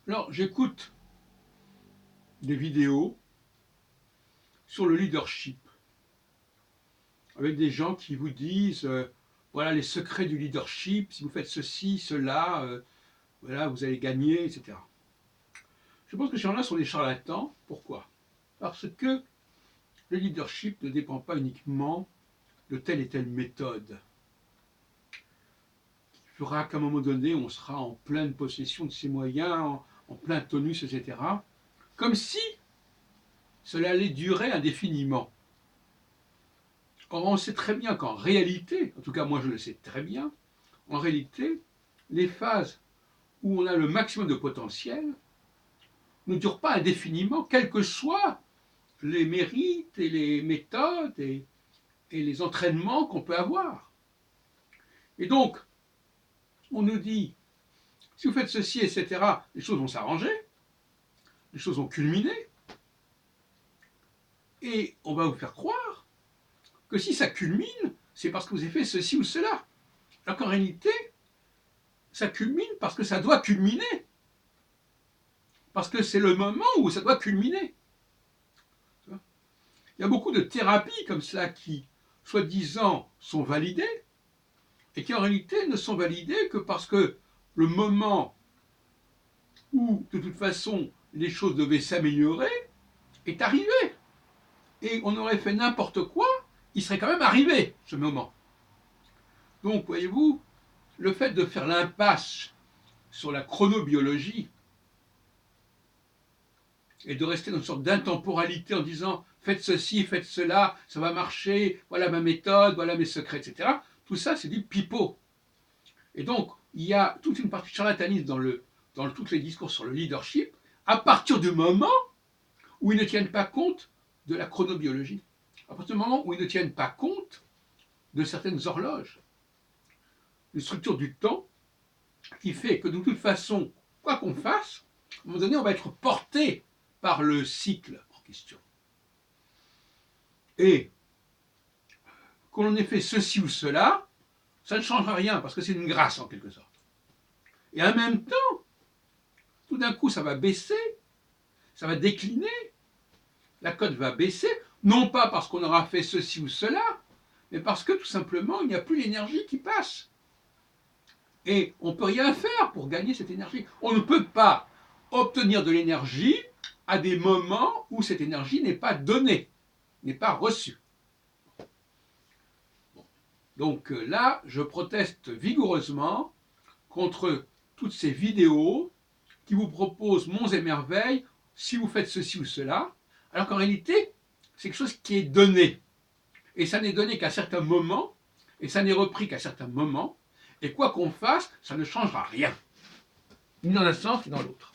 Alors, j'écoute des vidéos sur le leadership, avec des gens qui vous disent voilà les secrets du leadership, si vous faites ceci, cela, voilà, vous allez gagner, etc. Je pense que ces gens-là sont des charlatans. Pourquoi? Parce que le leadership ne dépend pas uniquement de telle et telle méthode. Il fera qu'à un moment donné, on sera en pleine possession de ses moyens, en plein tonus, etc. Comme si cela allait durer indéfiniment. Or, on sait très bien qu'en réalité, en tout cas moi je le sais très bien, en réalité, les phases où on a le maximum de potentiel ne durent pas indéfiniment, quels que soient les mérites et les méthodes et les entraînements qu'on peut avoir. Et donc, on nous dit, si vous faites ceci, etc., les choses vont s'arranger, les choses vont culminer, et on va vous faire croire que si ça culmine, c'est parce que vous avez fait ceci ou cela. Alors qu'en réalité, ça culmine parce que ça doit culminer. Parce que c'est le moment où ça doit culminer. Il y a beaucoup de thérapies comme ça qui, soi-disant, sont validées et qui en réalité ne sont validées que parce que le moment où, de toute façon, les choses devaient s'améliorer est arrivé. Et on aurait fait n'importe quoi, il serait quand même arrivé, ce moment. Donc, voyez-vous, le fait de faire l'impasse sur la chronobiologie et de rester dans une sorte d'intemporalité en disant faites ceci, faites cela, ça va marcher, voilà ma méthode, voilà mes secrets, etc. Tout ça, c'est du pipeau. Et donc, il y a toute une partie de charlatanisme dans tous les discours sur le leadership, à partir du moment où ils ne tiennent pas compte de la chronobiologie, à partir du moment où ils ne tiennent pas compte de certaines horloges, une structure du temps qui fait que de toute façon, quoi qu'on fasse, à un moment donné, on va être porté par le cycle en question. Et qu'on ait fait ceci ou cela, ça ne changera rien parce que c'est une grâce en quelque sorte. Et en même temps, tout d'un coup, ça va baisser, ça va décliner, la cote va baisser, non pas parce qu'on aura fait ceci ou cela, mais parce que tout simplement, il n'y a plus l'énergie qui passe. Et on ne peut rien faire pour gagner cette énergie. On ne peut pas obtenir de l'énergie à des moments où cette énergie n'est pas donnée, n'est pas reçue. Donc là, je proteste vigoureusement contre toutes ces vidéos qui vous proposent monts et merveilles si vous faites ceci ou cela, alors qu'en réalité, c'est quelque chose qui est donné. Et ça n'est donné qu'à certains moments, et ça n'est repris qu'à certains moments, et quoi qu'on fasse, ça ne changera rien, ni dans un sens ni dans l'autre.